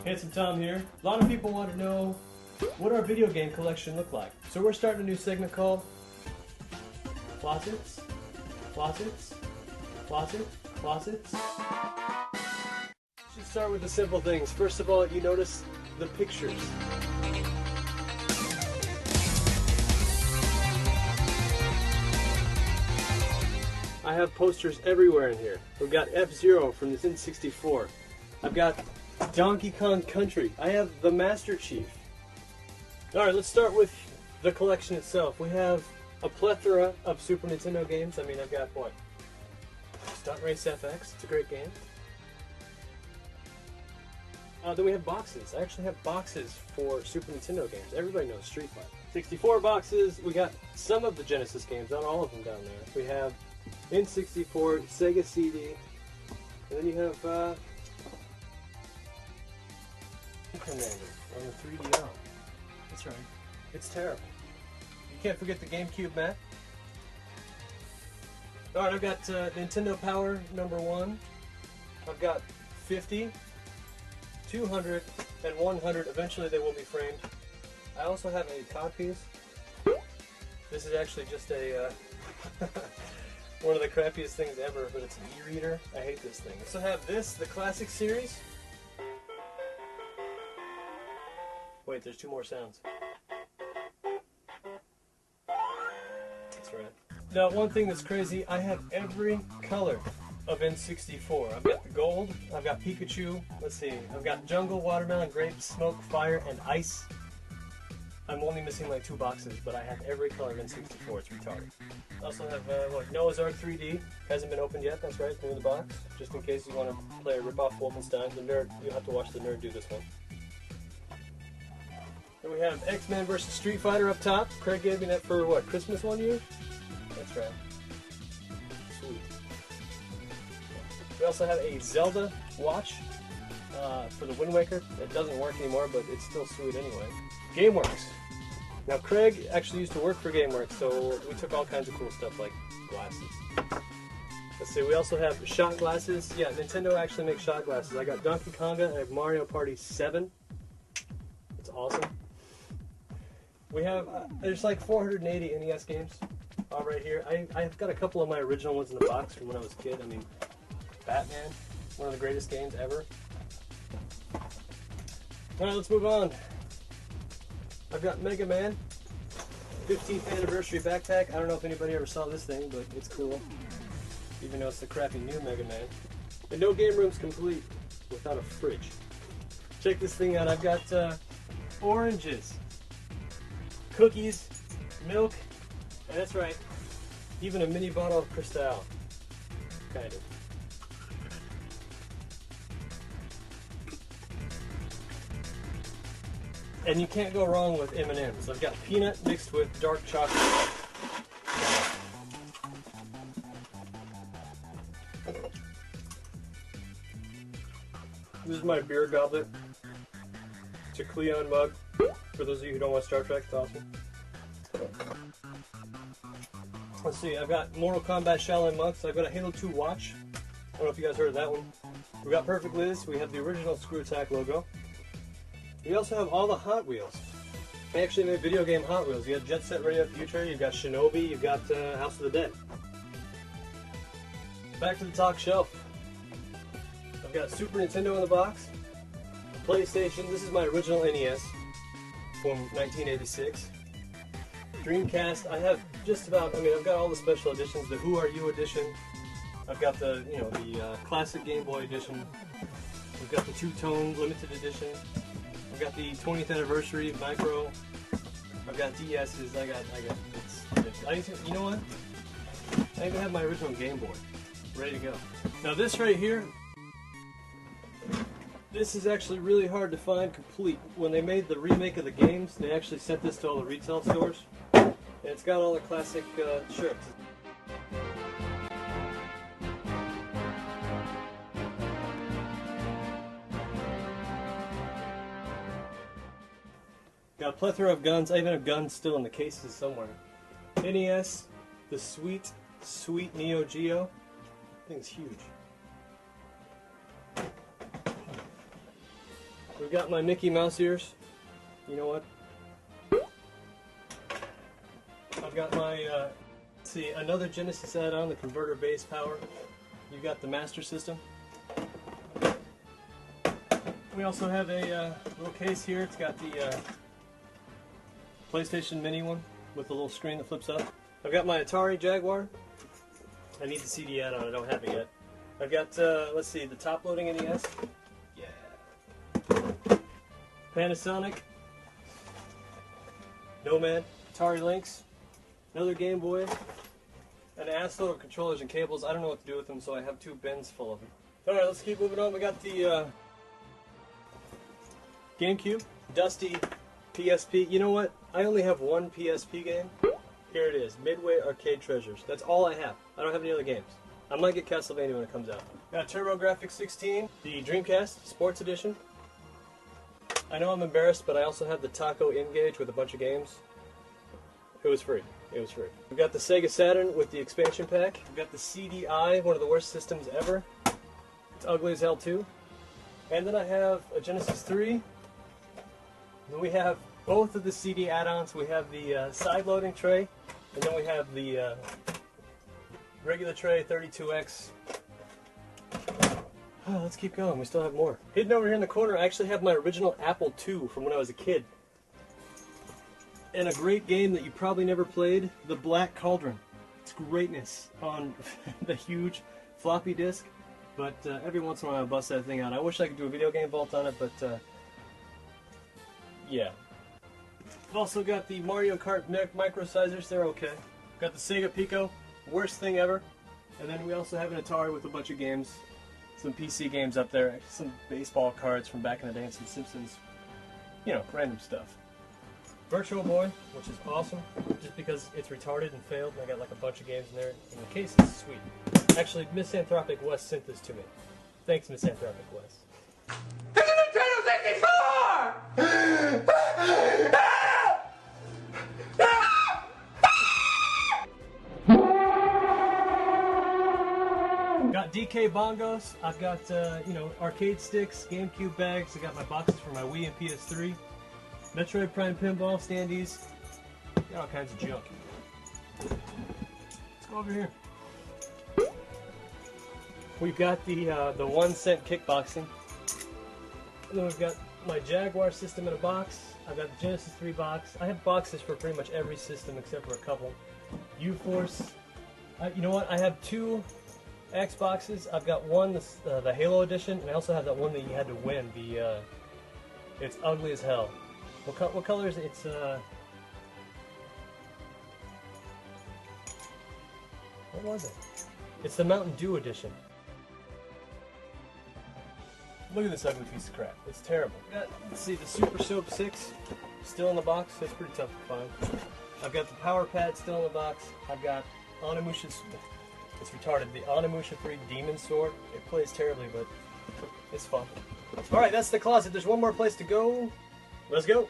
Handsome Tom here. A lot of people want to know what our video game collection looked like. So we're starting a new segment called Closets, Closets, Closet, Closets. Should start with the simple things. First of all, you notice the pictures. I have posters everywhere in here. We've got F-Zero from the N64. I've got Donkey Kong Country. I have the Master Chief. Alright, let's start with the collection itself. We have a plethora of Super Nintendo games. I mean, I've got what? Stunt Race FX. It's a great game. Then we have boxes. I actually have boxes for Super Nintendo games. Everybody knows Street Fighter. 64 boxes. We got some of the Genesis games, not all of them down there. We have N64, Sega CD, and then you have Commander on the 3DO. That's right. It's terrible. You can't forget the GameCube map. Alright, I've got Nintendo Power #1. I've got 50, 200, and 100. Eventually they will be framed. I also have a codpiece. This is actually just a one of the crappiest things ever, but it's an e-reader. I hate this thing. I also have this, the Classic Series. Wait, there's two more sounds. That's right. Now, one thing that's crazy, I have every color of N64. I've got the gold, I've got Pikachu, let's see, I've got jungle, watermelon, grape, smoke, fire, and ice. I'm only missing like 2 boxes, but I have every color of N64. It's retarded. I also have Noah's Ark 3D. Hasn't been opened yet. That's right, it's new in the box. Just in case you want to play a rip-off Wolfenstein. The nerd, you'll have to watch the nerd do this one. Then we have X-Men vs. Street Fighter up top. Craig gave me that for what, Christmas one year? That's right. Sweet. We also have a Zelda watch for the Wind Waker. It doesn't work anymore, but it's still sweet anyway. GameWorks. Now, Craig actually used to work for GameWorks, so we took all kinds of cool stuff like glasses. Let's see, we also have shot glasses. Yeah, Nintendo actually makes shot glasses. I got Donkey Konga, I have Mario Party 7. It's awesome. We have, there's like 480 NES games all right here. I've got a couple of my original ones in the box from when I was a kid. I mean, Batman, one of the greatest games ever. Alright, let's move on. I've got Megaman, 15th anniversary backpack. I don't know if anybody ever saw this thing, but it's cool. Even though it's the crappy new Megaman. And no game room's complete without a fridge. Check this thing out. I've got oranges, cookies, milk, and that's right, even a mini bottle of Cristal. Kind of. And you can't go wrong with M&M's. I've got peanut mixed with dark chocolate. This is my beer goblet. It's a Cleon mug. For those of you who don't watch Star Trek, it's awesome. Let's see, I've got Mortal Kombat Shaolin Monks. I've got a Halo 2 watch. I don't know if you guys heard of that one. We've got Perfect Liz. We have the original ScrewAttack logo. We also have all the Hot Wheels. I actually made video game Hot Wheels. You got Jet Set Radio Future, you've got Shinobi, you've got House of the Dead. Back to the top shelf. I've got Super Nintendo in the box, PlayStation, this is my original NES from 1986. Dreamcast, I have just about, I've got all the special editions, the Who Are You edition. I've got the, the classic Game Boy edition. We've got the two-tone limited edition. I've got the 20th anniversary micro. I've got DS's. You know what? I even have my original Game Boy ready to go. Now this right here, this is actually really hard to find complete. When they made the remake of the games, they actually sent this to all the retail stores. And it's got all the classic shirts. Got a plethora of guns. I even have guns still in the cases somewhere. NES, the sweet, sweet Neo Geo. That thing's huge. We've got my Mickey Mouse ears. You know what? I've got my, let's see, another Genesis add-on, the converter base power. You've got the Master System. We also have a little case here. It's got the PlayStation Mini one with the little screen that flips up. I've got my Atari Jaguar. I need the CD add-on. I don't have it yet. I've got, let's see, the top-loading NES. Yeah. Panasonic. Nomad. Atari Lynx. Another Game Boy. An assload of controllers and cables. I don't know what to do with them, so I have 2 bins full of them. Alright, let's keep moving on. We got the GameCube. Dusty PSP. You know what? I only have 1 PSP game. Here it is. Midway Arcade Treasures. That's all I have. I don't have any other games. I might get Castlevania when it comes out. Got TurboGrafx 16. The Dreamcast Sports Edition. I know I'm embarrassed, but I also have the Taco N-Gage with a bunch of games. It was free. It was free. We've got the Sega Saturn with the expansion pack. We've got the CDI, one of the worst systems ever. It's ugly as hell too. And then I have a Genesis 3. Then we have both of the CD add-ons. We have the side-loading tray, and then we have the regular tray, 32X. Oh, let's keep going. We still have more. Hidden over here in the corner, I actually have my original Apple II from when I was a kid. And a great game that you probably never played, The Black Cauldron. It's greatness on the huge floppy disk, but every once in a while I bust that thing out. I wish I could do a video game vault on it, but yeah. I've also got the Mario Kart micro sizers. They're okay. Got the Sega Pico, worst thing ever. And then we also have an Atari with a bunch of games. Some PC games up there, some baseball cards from back in the day, and some Simpsons, you know, random stuff. Virtual Boy, which is awesome, just because it's retarded and failed, and I got like a bunch of games in there, and the case is sweet. Actually, Misanthropic West sent this to me. Thanks, Misanthropic West. It's a Nintendo 64! Got DK bongos. I've got you know, arcade sticks, GameCube bags. I got my boxes for my Wii and PS3. Metroid Prime pinball standees. Got all kinds of junk. Let's go over here. We've got the 1 cent kickboxing. And then we've got my Jaguar system in a box. I've got the Genesis 3 box. I have boxes for pretty much every system except for a couple. U-Force. You know what? I have 2 Xboxes. I've got one, the Halo edition, and I also have that one that you had to win. It's ugly as hell. What color is it? It's what was it? It's the Mountain Dew edition. Look at this ugly piece of crap. It's terrible. Let's see, the Super Soap 6 still in the box. That's pretty tough to find. I've got the Power Pad still in the box. I've got Onimusha's. It's retarded. The Onimusha 3 Demon Sword. It plays terribly, but it's fun. Alright, that's the closet. There's one more place to go. Let's go.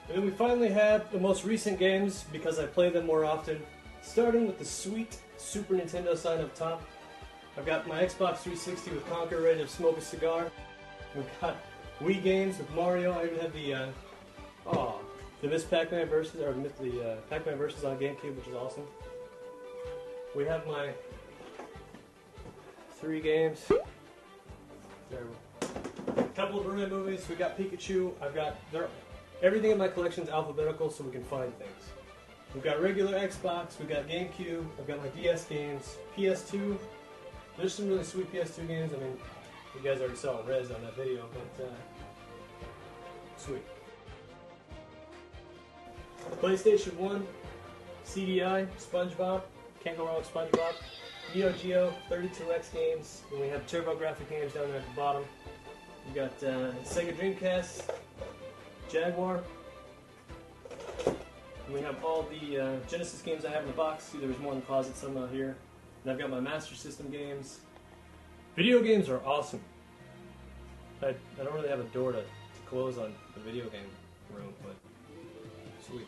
And then we finally have the most recent games, because I play them more often. Starting with the sweet Super Nintendo sign up top. I've got my Xbox 360 with Conquer ready to smoke a cigar. We've got Wii games with Mario. I even have the Miss Pac-Man versus, or the Pac-Man versus on GameCube, which is awesome. We have my 3 games. A couple of Rune movies. We got Pikachu. Everything in my collection is alphabetical, so we can find things. We've got regular Xbox. We've got GameCube. I've got my DS games. PS2. There's some really sweet PS2 games. I mean, you guys already saw Rez on that video, but sweet. PlayStation 1, CDI, SpongeBob. Can't go wrong with SpongeBob. Neo Geo, 32X games. And we have TurboGrafx games down there at the bottom. We got Sega Dreamcast, Jaguar. And we have all the Genesis games I have in the box. See, there's more in the closet, some out here. And I've got my Master System games. Video games are awesome. I don't really have a door to close on the video game room, but sweet.